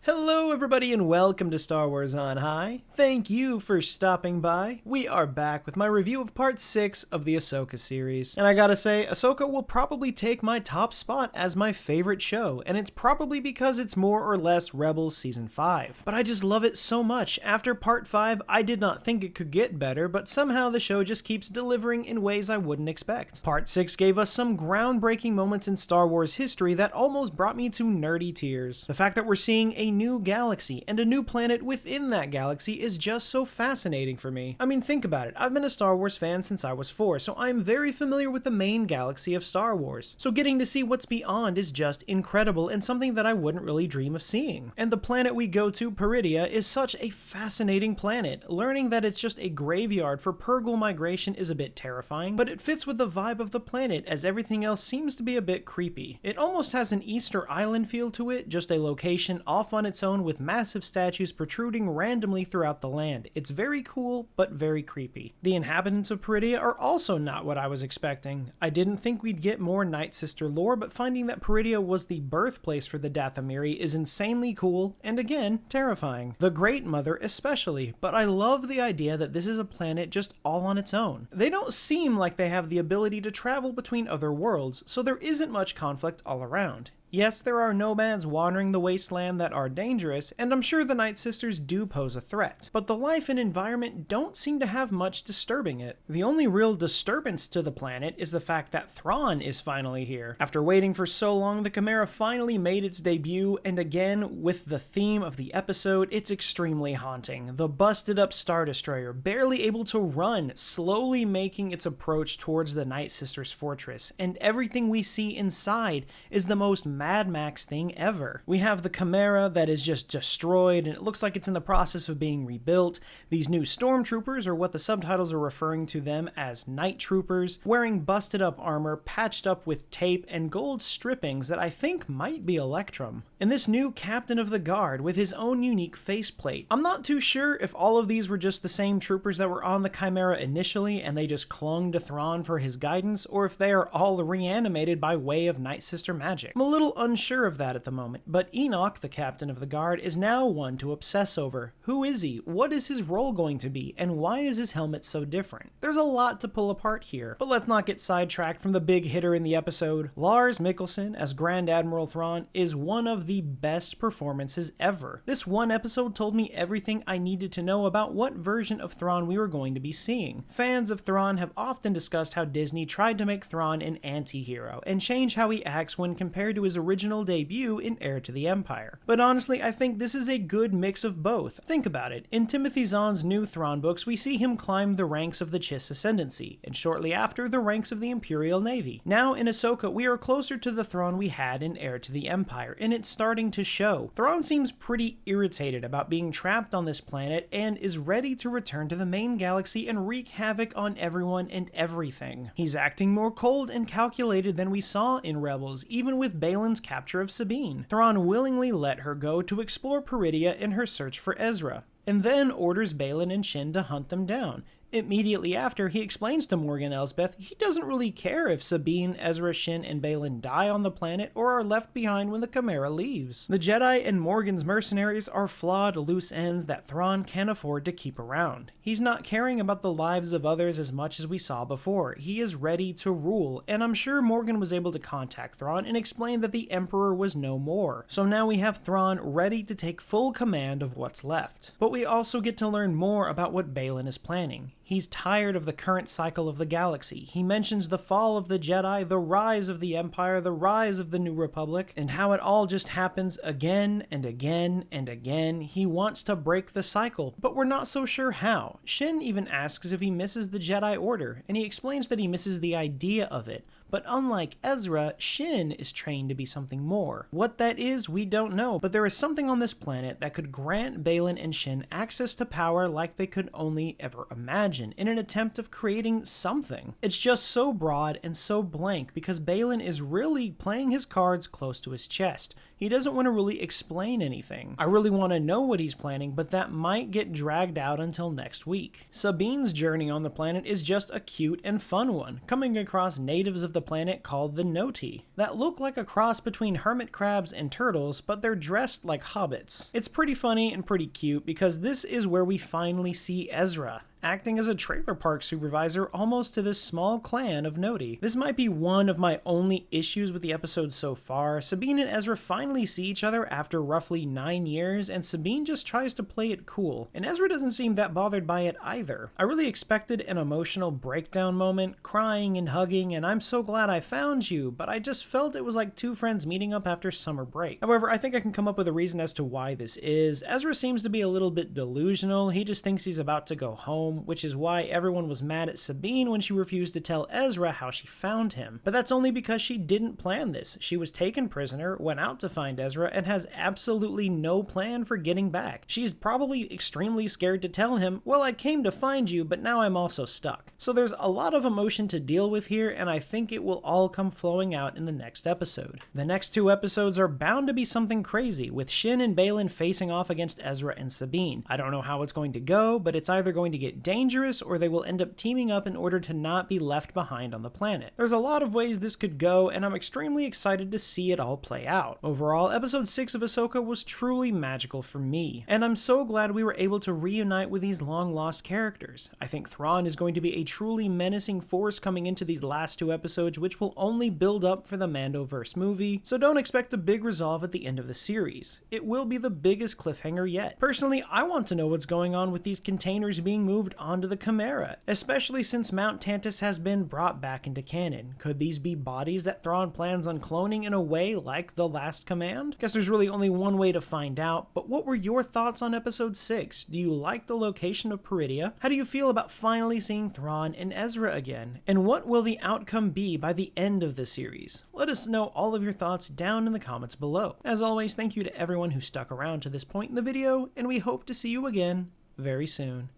Hello everybody and welcome to Star Wars on High. Thank you for stopping by. We are back with my review of part 6 of the Ahsoka series. And I gotta say, Ahsoka will probably take my top spot as my favorite show, and it's probably because it's more or less Rebels Season 5. But I just love it so much. After part 5, I did not think it could get better, but somehow the show just keeps delivering in ways I wouldn't expect. Part 6 gave us some groundbreaking moments in Star Wars history that almost brought me to nerdy tears. The fact that we're seeing a new galaxy and a new planet within that galaxy is just so fascinating for me. I mean, think about it. I've been a Star Wars fan since I was 4, so I'm very familiar with the main galaxy of Star Wars. So getting to see what's beyond is just incredible and something that I wouldn't really dream of seeing. And the planet we go to, Peridea, is such a fascinating planet. Learning that it's just a graveyard for Purgle migration is a bit terrifying, but it fits with the vibe of the planet as everything else seems to be a bit creepy. It almost has an Easter Island feel to it, just a location off on its own with massive statues protruding randomly throughout the land. It's very cool, but very creepy. The inhabitants of Peridea are also not what I was expecting. I didn't think we'd get more Night Sister lore, but finding that Peridea was the birthplace for the Dathomiri is insanely cool, and again, terrifying. The Great Mother especially, but I love the idea that this is a planet just all on its own. They don't seem like they have the ability to travel between other worlds, so there isn't much conflict all around. Yes, there are nomads wandering the wasteland that are dangerous, and I'm sure the Night Sisters do pose a threat, but the life and environment don't seem to have much disturbing it. The only real disturbance to the planet is the fact that THRAWN is finally here. After waiting for so long, the Chimera finally made its debut, and again, with the theme of the episode, it's extremely haunting. The busted up Star Destroyer, barely able to run, slowly making its approach towards the Night Sisters' fortress, and everything we see inside is the most Mad Max thing ever. We have the Chimera that is just destroyed and it looks like it's in the process of being rebuilt. These new stormtroopers, or what the subtitles are referring to them as night troopers, wearing busted up armor, patched up with tape and gold strippings that I think might be Electrum. And this new captain of the guard with his own unique faceplate. I'm not too sure if all of these were just the same troopers that were on the Chimera initially and they just clung to THRAWN for his guidance, or if they are all reanimated by way of Night Sister magic. I'm a little unsure of that at the moment, but Enoch, the captain of the guard, is now one to obsess over. Who is he? What is his role going to be? And why is his helmet so different? There's a lot to pull apart here, but let's not get sidetracked from the big hitter in the episode. Lars Mikkelsen as Grand Admiral THRAWN is one of the best performances ever. This one episode told me everything I needed to know about what version of THRAWN we were going to be seeing. Fans of THRAWN have often discussed how Disney tried to make THRAWN an anti-hero and change how he acts when compared to his original debut in Heir to the Empire. But honestly, I think this is a good mix of both. Think about it. In Timothy Zahn's new THRAWN books, we see him climb the ranks of the Chiss Ascendancy, and shortly after, the ranks of the Imperial Navy. Now in Ahsoka, we are closer to the THRAWN we had in Heir to the Empire, and it's starting to show. THRAWN seems pretty irritated about being trapped on this planet and is ready to return to the main galaxy and wreak havoc on everyone and everything. He's acting more cold and calculated than we saw in Rebels, even with Baylan's capture of Sabine. THRAWN willingly let her go to explore Peridea in her search for Ezra, and then orders Baylan and Shin to hunt them down. Immediately after, he explains to Morgan Elsbeth he doesn't really care if Sabine, Ezra, Shin, and Baylan die on the planet or are left behind when the Chimera leaves. The Jedi and Morgan's mercenaries are flawed loose ends that THRAWN can't afford to keep around. He's not caring about the lives of others as much as we saw before. He is ready to rule, and I'm sure Morgan was able to contact THRAWN and explain that the Emperor was no more. So now we have THRAWN ready to take full command of what's left. But we also get to learn more about what Baylan is planning. He's tired of the current cycle of the galaxy. He mentions the fall of the Jedi, the rise of the Empire, the rise of the New Republic, and how it all just happens again and again and again. He wants to break the cycle, but we're not so sure how. Shin even asks if he misses the Jedi Order, and he explains that he misses the idea of it. But unlike Ezra, Shin is trained to be something more. What that is, we don't know, but there is something on this planet that could grant Baylan and Shin access to power like they could only ever imagine, in an attempt of creating something. It's just so broad and so blank because Baylan is really playing his cards close to his chest. He doesn't want to really explain anything. I really want to know what he's planning, but that might get dragged out until next week. Sabine's journey on the planet is just a cute and fun one, coming across natives of the planet called the Noti, that look like a cross between hermit crabs and turtles, but they're dressed like hobbits. It's pretty funny and pretty cute because this is where we finally see Ezra, acting as a trailer park supervisor almost to this small clan of Noti. This might be one of my only issues with the episode so far. Sabine and Ezra finally see each other after roughly 9 years, and Sabine just tries to play it cool, and Ezra doesn't seem that bothered by it either. I really expected an emotional breakdown moment, crying and hugging, and I'm so glad I found you, but I just felt it was like two friends meeting up after summer break. However, I think I can come up with a reason as to why this is. Ezra seems to be a little bit delusional. He just thinks he's about to go home, which is why everyone was mad at Sabine when she refused to tell Ezra how she found him. But that's only because she didn't plan this. She was taken prisoner, went out to find Ezra, and has absolutely no plan for getting back. She's probably extremely scared to tell him, well, I came to find you, but now I'm also stuck. So there's a lot of emotion to deal with here, and I think it will all come flowing out in the next episode. The next 2 episodes are bound to be something crazy, with Shin and Balin facing off against Ezra and Sabine. I don't know how it's going to go, but it's either going to get dangerous or they will end up teaming up in order to not be left behind on the planet. There's a lot of ways this could go, and I'm extremely excited to see it all play out. Overall, episode 6 of Ahsoka was truly magical for me, and I'm so glad we were able to reunite with these long-lost characters. I think Thrawn is going to be a truly menacing force coming into these last 2 episodes, which will only build up for the Mandoverse movie, so don't expect a big resolve at the end of the series. It will be the biggest cliffhanger yet. Personally, I want to know what's going on with these containers being moved onto the Chimera, especially since Mount Tantus has been brought back into canon. Could these be bodies that Thrawn plans on cloning in a way like The Last Command? Guess there's really only one way to find out, but what were your thoughts on episode 6? Do you like the location of Peridea? How do you feel about finally seeing Thrawn and Ezra again? And what will the outcome be by the end of the series? Let us know all of your thoughts down in the comments below. As always, thank you to everyone who stuck around to this point in the video, and we hope to see you again very soon.